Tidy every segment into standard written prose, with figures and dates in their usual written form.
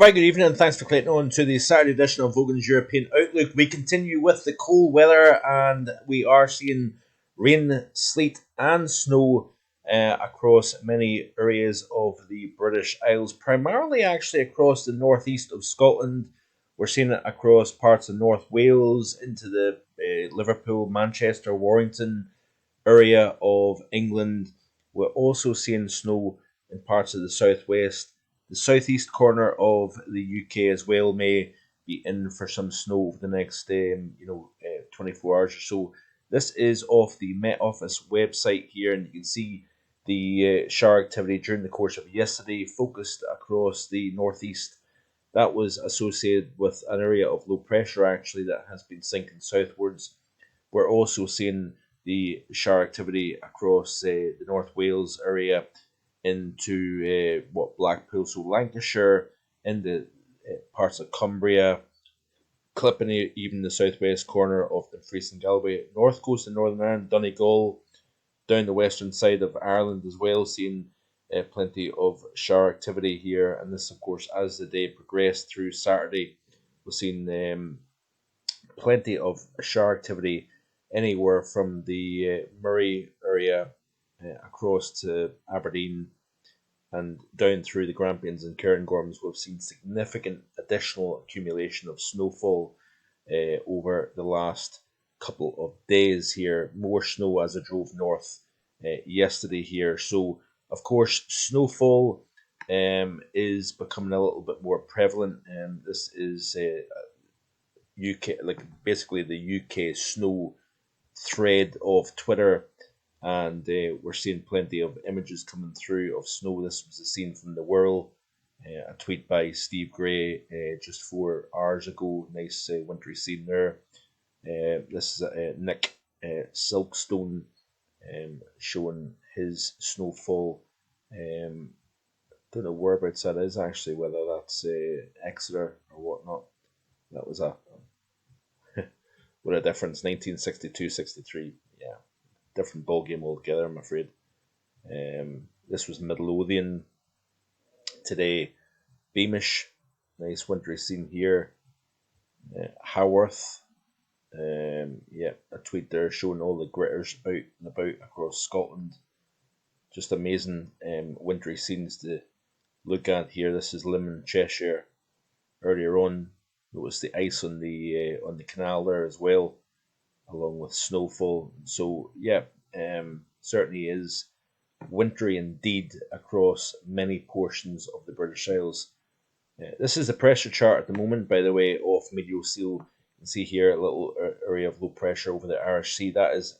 Very good evening and thanks for clicking on to the Saturday edition of Vogan's European Outlook. We continue with the cold weather and we are seeing rain, sleet and snow across many areas of the British Isles, primarily actually across the northeast of Scotland. We're seeing it across parts of North Wales into the Liverpool, Manchester, Warrington area of England. We're also seeing snow in parts of the southwest. The southeast corner of the UK as well may be in for some snow over the next 24 hours or so. This is off the Met Office website here, and you can see the shower activity during the course of yesterday focused across the northeast. That was associated with an area of low pressure actually that has been sinking southwards. We're also seeing the shower activity across the North Wales area into Blackpool, so Lancashire, into parts of Cumbria, clipping even the southwest corner of Dumfries and Galloway, north coast of Northern Ireland, Donegal, down the western side of Ireland as well, seeing plenty of shower activity here. And this, of course, as the day progressed through Saturday, we've seen plenty of shower activity anywhere from the Murray area across to Aberdeen and down through the Grampians and Cairngorms. We've seen significant additional accumulation of snowfall over the last couple of days here. More snow as I drove north yesterday here. So, of course, snowfall is becoming a little bit more prevalent. This is UK, like basically the UK snow thread of Twitter, and we're seeing plenty of images coming through of snow. This was a scene from the Whirl, a tweet by Steve Gray just 4 hours ago. Nice wintry scene there. This is Nick Silkstone showing his snowfall. Don't know whereabouts that is actually, whether that's Exeter or whatnot. That was what a difference, 1962-63. Yeah, different ball game altogether, I'm afraid. This was Midlothian today. Beamish, nice wintry scene here. Haworth, a tweet there showing all the gritters out and about across Scotland. Just amazing wintry scenes to look at here. This is Limmen, Cheshire. Earlier on, notice the ice on the canal there as well, along with snowfall. So certainly is wintry indeed across many portions of the British Isles. This is the pressure chart at the moment, by the way, of Meteoseal. You can see here a little area of low pressure over the Irish Sea. That is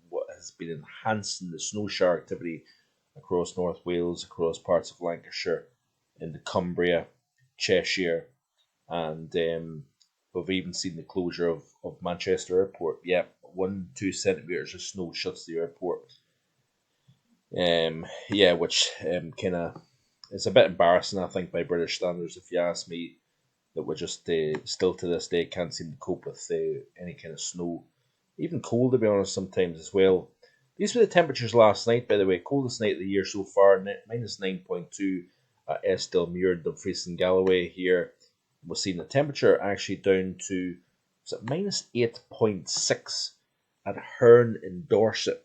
what has been enhancing the snow shower activity across North Wales, across parts of Lancashire, into Cumbria, Cheshire, and we've even seen the closure of Manchester Airport. 1-2 centimetres of snow shuts the airport. Which kind of is a bit embarrassing, I think, by British standards, if you ask me, that we're just still to this day can't seem to cope with any kind of snow. Even cold, to be honest, sometimes as well. These were the temperatures last night, by the way. Coldest night of the year so far, minus 9.2 at Estelmuir, Dumfries and Galloway here. We're seeing the temperature actually down to minus 8.6 at Herne in Dorset,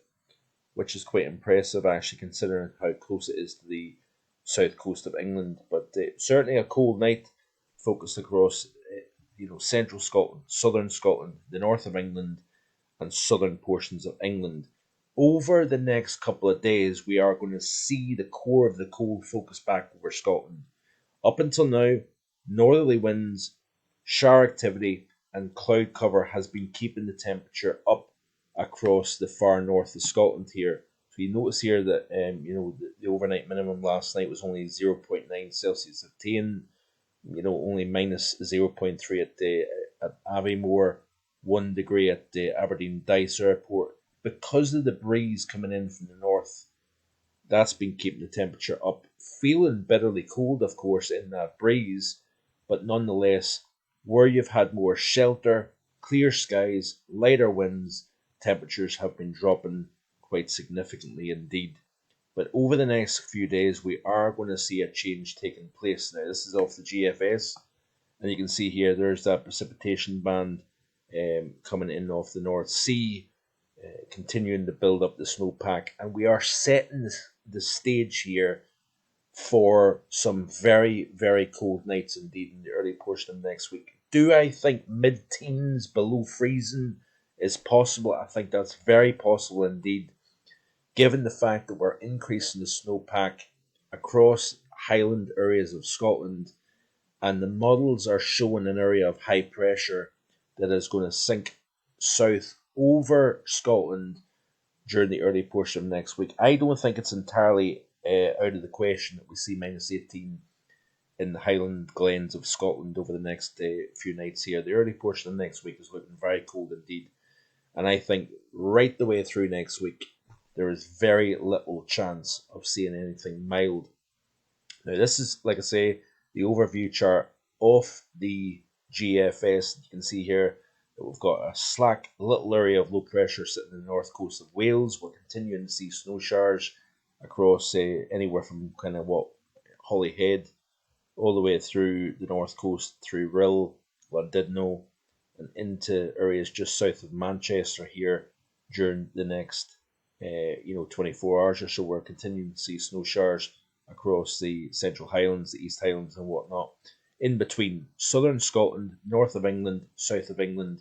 which is quite impressive actually, considering how close it is to the south coast of England. But certainly a cold night focused across central Scotland, southern Scotland, the north of England, and southern portions of England. Over the next couple of days, we are going to see the core of the cold focus back over Scotland. Up until now, northerly winds, shower activity, and cloud cover has been keeping the temperature up across the far north of Scotland here. So you notice here that the overnight minimum last night was only 0.9 Celsius obtained. Only minus 0.3 at Aviemore, 1 degree at Aberdeen Dice Airport. Because of the breeze coming in from the north, that's been keeping the temperature up. Feeling bitterly cold, of course, in that breeze, but nonetheless, where you've had more shelter, clear skies, lighter winds, temperatures have been dropping quite significantly indeed. But over the next few days, we are going to see a change taking place. Now, this is off the GFS, and you can see here there's that precipitation band coming in off the North Sea, continuing to build up the snowpack, and we are setting the stage here for some very, very cold nights indeed in the early portion of next week. Do I think mid teens below freezing is possible? I think that's very possible indeed, given the fact that we're increasing the snowpack across highland areas of Scotland, and the models are showing an area of high pressure that is going to sink south over Scotland during the early portion of next week. I don't think it's entirely out of the question that we see minus 18 in the Highland Glens of Scotland over the next few nights here. The early portion of next week is looking very cold indeed. And I think right the way through next week, there is very little chance of seeing anything mild. Now, this is, like I say, the overview chart of the GFS. You can see here that we've got a slack little area of low pressure sitting in the north coast of Wales. We're continuing to see snow showers across anywhere from kind of Holyhead all the way through the north coast, through Rill, Llandudno, and into areas just south of Manchester here during the next 24 hours or so. We're continuing to see snow showers across the Central Highlands, the East Highlands, and whatnot. In between southern Scotland, north of England, south of England,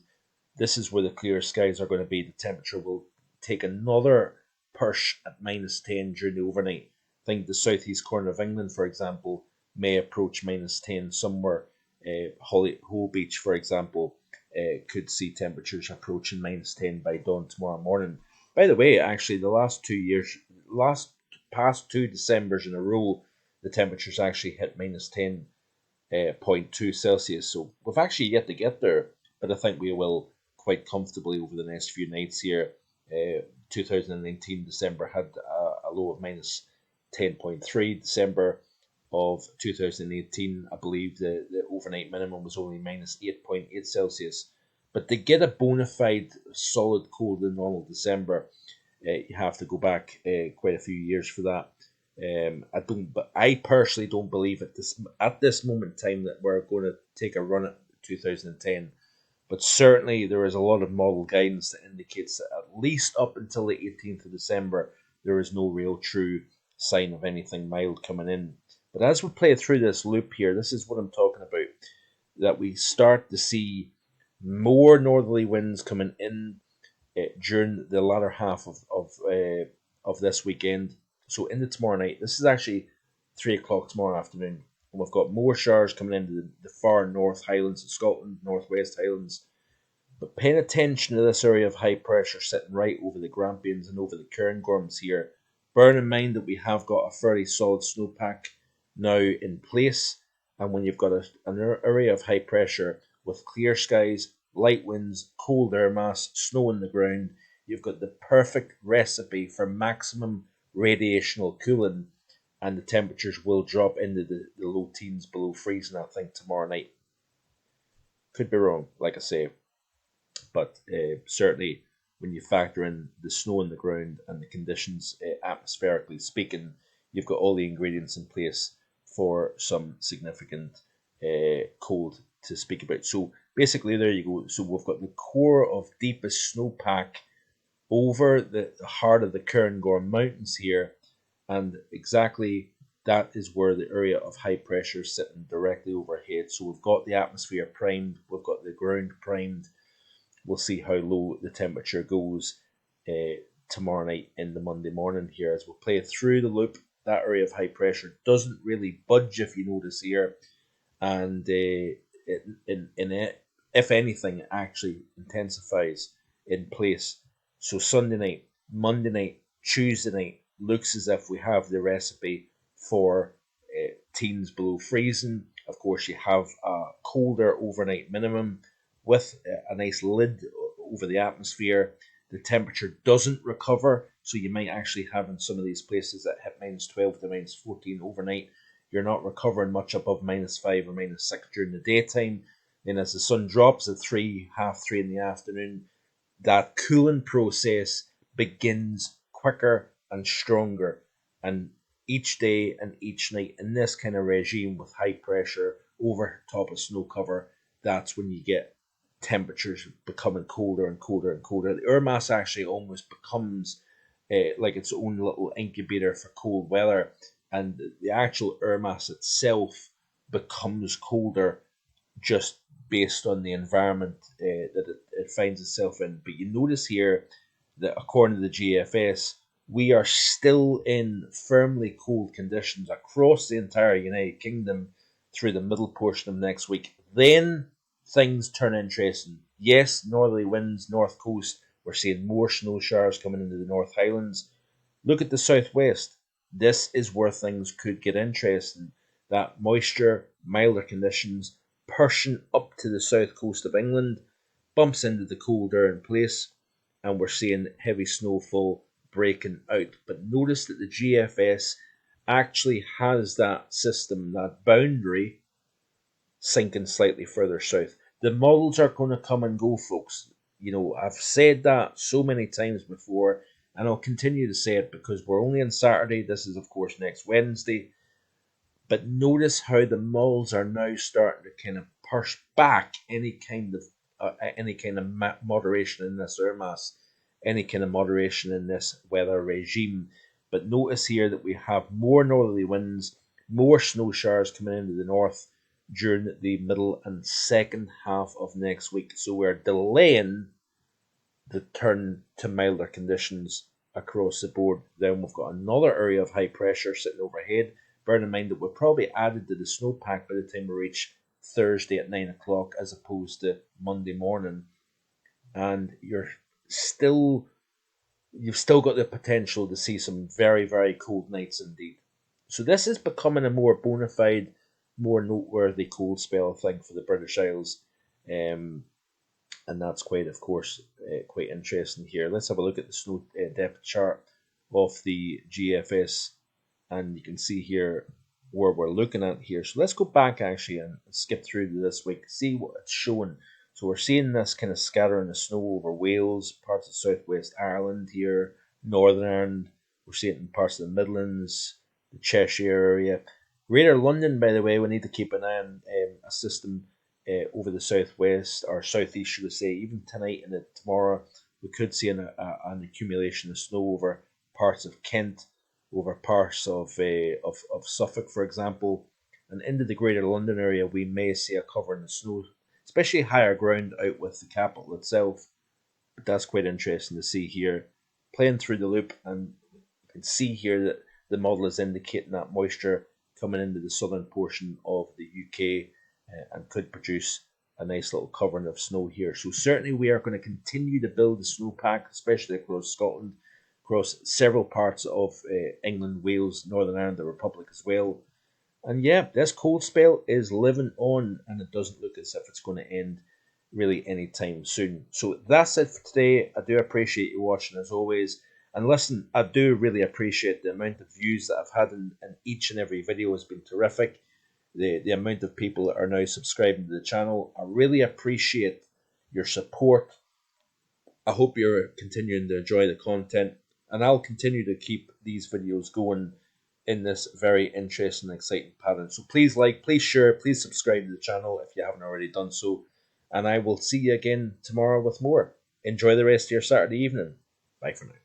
this is where the clear skies are going to be. The temperature will take another push at minus 10 during the overnight. I think the southeast corner of England, for example, may approach minus 10 somewhere. Hull Beach, for example, could see temperatures approaching minus 10 by dawn tomorrow morning. By the way, actually, the past 2 Decembers in a row, the temperatures actually hit minus 10.2 Celsius. So we've actually yet to get there, but I think we will quite comfortably over the next few nights here. 2019 December had a low of minus 10.3. December of 2018, I believe the overnight minimum was only minus 8.8 Celsius. But to get a bona fide solid colder than normal December, you have to go back quite a few years for that. I personally don't believe at this moment in time that we're going to take a run at 2010. But certainly there is a lot of model guidance that indicates that at least up until the 18th of December, there is no real true sign of anything mild coming in. But as we play through this loop here, this is what I'm talking about, that we start to see more northerly winds coming in during the latter half of this weekend. So into tomorrow night, this is actually 3 o'clock tomorrow afternoon, and we've got more showers coming into the far north Highlands of Scotland, northwest Highlands. But paying attention to this area of high pressure sitting right over the Grampians and over the Cairngorms here, bear in mind that we have got a fairly solid snowpack now in place, and when you've got an area of high pressure with clear skies, light winds, cold air mass, snow on the ground, you've got the perfect recipe for maximum radiational cooling, and the temperatures will drop into the low teens below freezing, I think, tomorrow night. Could be wrong, like I say, but certainly when you factor in the snow on the ground and the conditions, atmospherically speaking, you've got all the ingredients in place for some significant cold to speak about. So basically, there you go. So we've got the core of deepest snowpack over the heart of the Cairngorm Mountains here, and exactly that is where the area of high pressure is sitting directly overhead. So we've got the atmosphere primed, we've got the ground primed. We'll see how low the temperature goes tomorrow night in the Monday morning here as we'll play through the loop. That area of high pressure doesn't really budge, if you notice here, and if anything, it actually intensifies in place. So Sunday night, Monday night, Tuesday night looks as if we have the recipe for teens below freezing. Of course, you have a colder overnight minimum with a nice lid over the atmosphere. The temperature doesn't recover, so you might actually have in some of these places that hit minus 12 to minus 14 overnight, you're not recovering much above minus 5 or minus 6 during the daytime. Then as the sun drops at 3, half 3 in the afternoon, that cooling process begins quicker and stronger. And each day and each night in this kind of regime with high pressure over top of snow cover, that's when you get temperatures becoming colder and colder and colder. The air mass actually almost becomes like its own little incubator for cold weather, and the actual air mass itself becomes colder just based on the environment that it finds itself in. But you notice here that according to the GFS, we are still in firmly cold conditions across the entire United Kingdom through the middle portion of next week. Then things turn interesting. Yes, northerly winds, north coast. We're seeing more snow showers coming into the North Highlands. Look at the southwest. This is where things could get interesting. That moisture, milder conditions, pushing up to the south coast of England, bumps into the cold air in place, and we're seeing heavy snowfall breaking out. But notice that the GFS actually has that system, that boundary, sinking slightly further south. The models are going to come and go, folks. I've said that so many times before, and I'll continue to say it because we're only on Saturday. This is, of course, next Wednesday. But notice how the models are now starting to kind of push back any kind of moderation in this air mass, any kind of moderation in this weather regime. But notice here that we have more northerly winds, more snow showers coming into the north during the middle and second half of next week. So we're delaying the turn to milder conditions across the board. Then we've got another area of high pressure sitting overhead. Bear in mind that we're probably added to the snowpack by the time we reach Thursday at 9 o'clock as opposed to Monday morning. And still you've still got the potential to see some very, very cold nights indeed. So this is becoming a more bona fide, more noteworthy cold spell thing for the British Isles. And that's quite, of course, quite interesting here. Let's have a look at the snow depth chart of the GFS, and you can see here where we're looking at here. So let's go back actually and skip through to this week, see what it's showing. So we're seeing this kind of scattering of snow over Wales, parts of southwest Ireland here, Northern Ireland. We're seeing it in parts of the Midlands, the Cheshire area. Greater London, by the way, we need to keep an eye on a system over the southwest or southeast, should I say. Even tonight and tomorrow, we could see an accumulation of snow over parts of Kent, over parts of Suffolk, for example, and into the Greater London area. We may see a covering of snow, especially higher ground out with the capital itself. But that's quite interesting to see here, playing through the loop, and you can see here that the model is indicating that moisture coming into the southern portion of the UK and could produce a nice little covering of snow here. So certainly we are going to continue to build the snowpack, especially across Scotland, across several parts of England, Wales, Northern Ireland, the Republic as well. And yeah, this cold spell is living on, and it doesn't look as if it's going to end really anytime soon. So that's it for today. I do appreciate you watching as always. And listen, I do really appreciate the amount of views that I've had in each and every video has been terrific. The amount of people that are now subscribing to the channel. I really appreciate your support. I hope you're continuing to enjoy the content, and I'll continue to keep these videos going in this very interesting and exciting pattern. So please like, please share, please subscribe to the channel if you haven't already done so, and I will see you again tomorrow with more. Enjoy the rest of your Saturday evening. Bye for now.